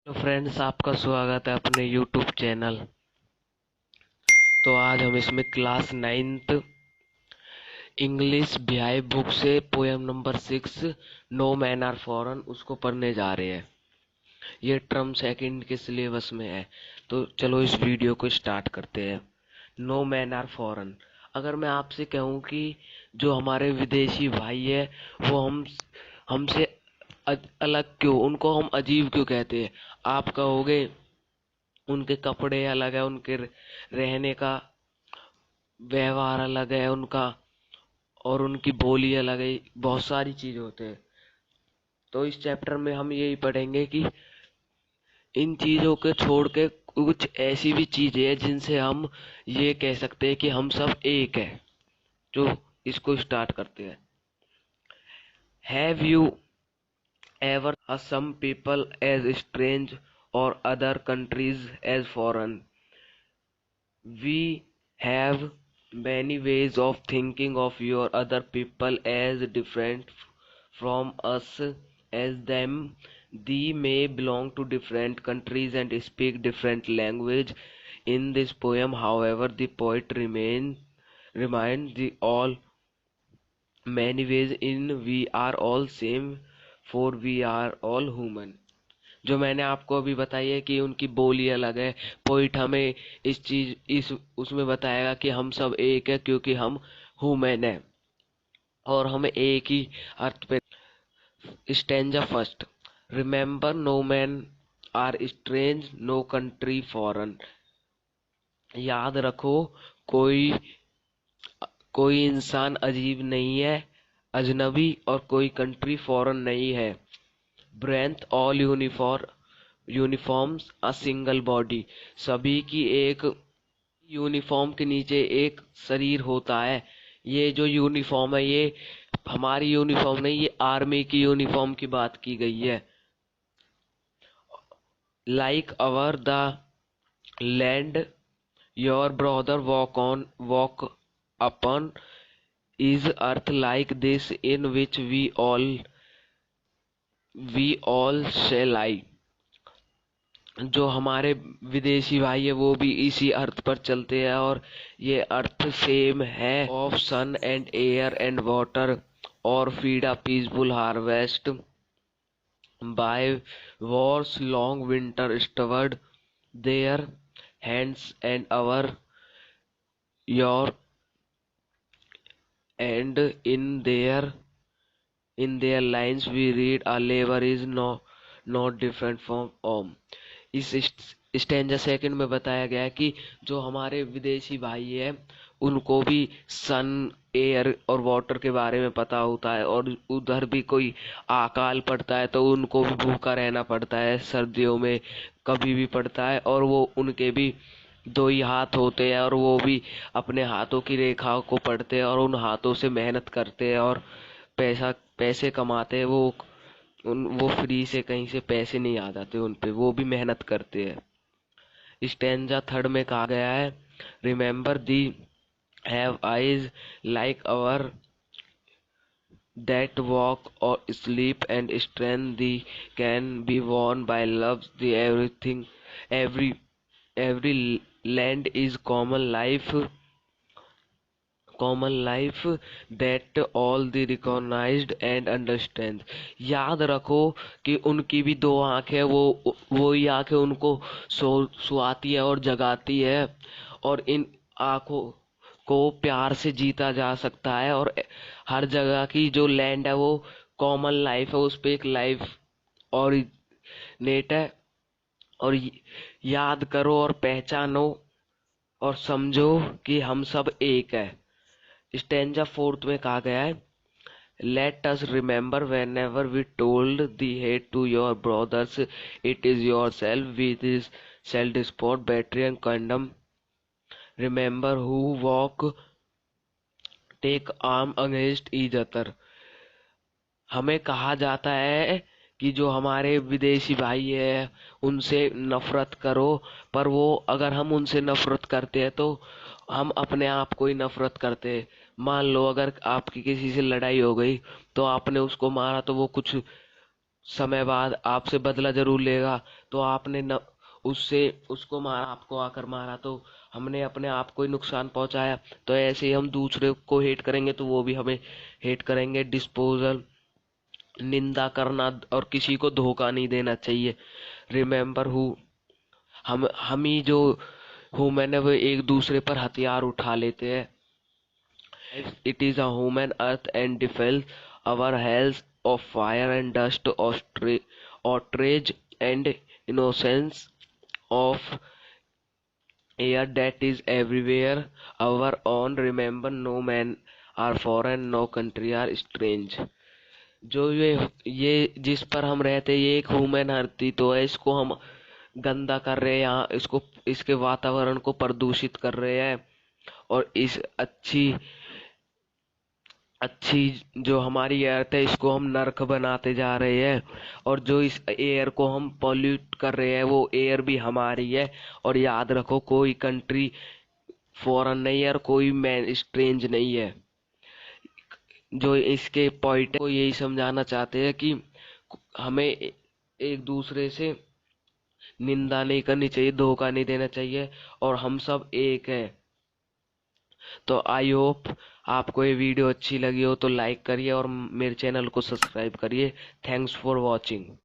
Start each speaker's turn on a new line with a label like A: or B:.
A: तो फ्रेंड्स, आपका स्वागत है अपने यूट्यूब चैनल। तो आज हम इसमें class 9th English beehive book से poem number 6 no men are foreign उसको पढ़ने जा रहे हैं। ये टर्म सेकंड के सिलेबस में है। तो चलो इस वीडियो को स्टार्ट करते हैं। No men are foreign. अगर मैं आपसे कहूँ कि जो हमारे विदेशी भाई है वो हमसे अलग क्यों, उनको हम अजीब क्यों कहते हैं, आप कहोगे उनके कपड़े अलग है, उनके रहने का व्यवहार अलग है उनका, और उनकी बोली अलग है, बहुत सारी चीज होते हैं। तो इस चैप्टर में हम यही पढ़ेंगे कि इन चीजों के छोड़ के कुछ ऐसी भी चीजें हैं जिनसे हम ये कह सकते हैं कि हम सब एक है। जो इसको स्टार्ट करते हैं। Have you ever some people as strange or other countries as foreign? We have many ways of thinking of your other people as different from us as them. They may belong to different countries and speak different language. In this poem, however, the poet reminds the all many ways in we are all same for we are all human। जो मैंने आपको अभी बताई है कि उनकी बोली अलग है, पोइट हमें इस उसमें बताएगा कि हम सब एक है क्योंकि हम ह्यूमन है और हमें एक ही अर्थ पे। Stanza first. Remember no men are strange, no country foreign. याद रखो, कोई कोई इंसान अजीब नहीं है, अजनबी, और कोई कंट्री फॉरेन नहीं है। ब्रेंथ all uniforms a single body. सभी की एक यूनिफॉर्म के नीचे एक शरीर होता है। ये जो यूनिफॉर्म है ये हमारी यूनिफॉर्म नहीं, ये आर्मी की यूनिफॉर्म की बात की गई है। Like our the land your brother walk upon is earth like this in which we all shall I। जो हमारे विदेशी भाई है वो भी इसी अर्थ पर चलते हैं और ये अर्थ सेम है। Of sun and air and water और feed a peaceful harvest by wars long winter steward their hands and our your and in their lines we read a labor is not different from home। इस stanza second में बताया गया है कि जो हमारे विदेशी भाई है उनको भी सन, एयर और वाटर के बारे में पता होता है, और उधर भी कोई अकाल पड़ता है तो उनको भी भूखा रहना पड़ता है, सर्दियों में कभी भी पड़ता है, और वो उनके भी दो ही हाथ होते हैं और वो भी अपने हाथों की रेखाओं को पढ़ते हैं और उन हाथों से मेहनत करते हैं और पैसे कमाते हैं। वो फ्री से कहीं से पैसे नहीं आ जाते उन पे, वो भी मेहनत करते हैं। स्टेंजा थर्ड में कहा गया है, remember the have eyes like our that walk or sleep and strength the can be won by love the everything every land is common life that all the recognized and understand। याद रखो कि उनकी भी दो आंखें, वो ही आंखें उनको सुआती है और जगाती है, और इन आंखों को प्यार से जीता जा सकता है, और हर जगह की जो लैंड है वो कॉमन लाइफ है, उस पे एक लाइफ और नेट है। और याद करो और पहचानो और समझो कि हम सब एक है। स्टेंजा फोर्थ में कहा गया है, let us remember whenever we told the hate to your brothers it is yourself with is self spot betray and condemn. Remember who walk take arm against each other. हमें कहा जाता है कि जो हमारे विदेशी भाई है उनसे नफरत करो, पर वो अगर हम उनसे नफरत करते हैं तो हम अपने आप को ही नफरत करते हैं। मान लो अगर आपकी किसी से लड़ाई हो गई तो आपने उसको मारा तो वो कुछ समय बाद आपसे बदला जरूर लेगा। तो आपने न उससे उसको मारा, आपको आकर मारा, तो हमने अपने आप को ही नुकसान पहुंचाया। तो ऐसे ही हम दूसरे को हेट करेंगे तो वो भी हमें हेट करेंगे। डिस्पोजल, निंदा करना और किसी को धोखा नहीं देना चाहिए। रिमेम्बर हु, हम ही जो ह्यूमन है वो एक दूसरे पर हथियार उठा लेते हैं। It is a human earth and defends our hells of fire and dust, outrage and innocence of air that is everywhere our own. Remember, no man are foreign, no country are strange. जो ये जिस पर हम रहते हैं ये एक human धरती तो है, इसको हम गंदा कर रहे हैं, यहाँ इसको इसके वातावरण को प्रदूषित कर रहे हैं। और इस अच्छी अच्छी जो हमारी अर्थ है इसको हम नर्क बनाते जा रहे हैं। और जो इस एयर को हम पॉल्यूट कर रहे हैं वो एयर भी हमारी है। और याद रखो, कोई कंट्री फॉरेन नहीं है और कोई मैन स्ट्रेंज नहीं है। जो इसके पॉइंट है वो यही समझाना चाहते हैं कि हमें एक दूसरे से निंदा नहीं करनी चाहिए, धोखा नहीं देना चाहिए, और हम सब एक है। तो आई होप आपको ये वीडियो अच्छी लगी हो तो लाइक करिए और मेरे चैनल को सब्सक्राइब करिए। Thanks for watching.